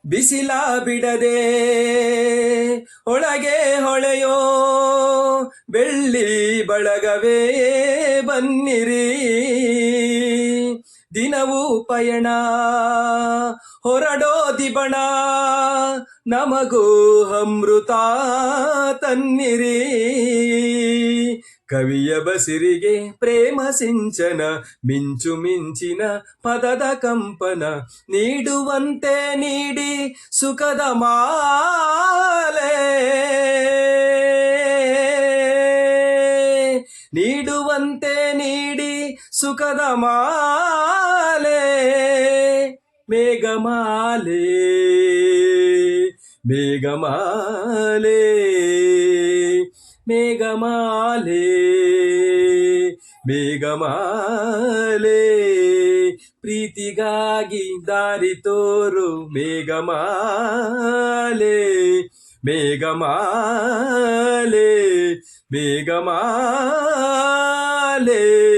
ಬಿಸಿಲ ಬಿಡದೆ ಒಳಗೆ ಹೊಳೆಯೋ ಬೆಳ್ಳಿ ಬಳಗವೇ ಬನ್ನಿರಿ. ದಿನವೂ ಪಯಣ ಹೊರಡೋ ದಿಬಣ, ನಮಗೂ ಅಮೃತ ತನ್ನಿರಿ. ಕವಿಯ ಬಸಿರಿಗೆ ಪ್ರೇಮ ಸಿಂಚನ, ಮಿಂಚು ಮಿಂಚಿನ ಪದದ ಕಂಪನ, ನೀಡುವಂತೆ ನೀಡಿ ಸುಖದ ಮಾಲೆ, ನೀಡುವಂತೆ ನೀಡಿ ಸುಖದ ಮಾಲೆ. ಮೇಘಮಾಲೆ ಮೇಘಮಾಲೆ ಮೇಘಮಾಲೆ ಮೇಘಮಾಲೆ, ಪ್ರೀತಿಗಾಗಿ ದಾರಿ ತೋರು ಮೇಘಮಾಲೆ. ಮೇಘಮಾಲೆ ಮೇಘಮಾಲೆ.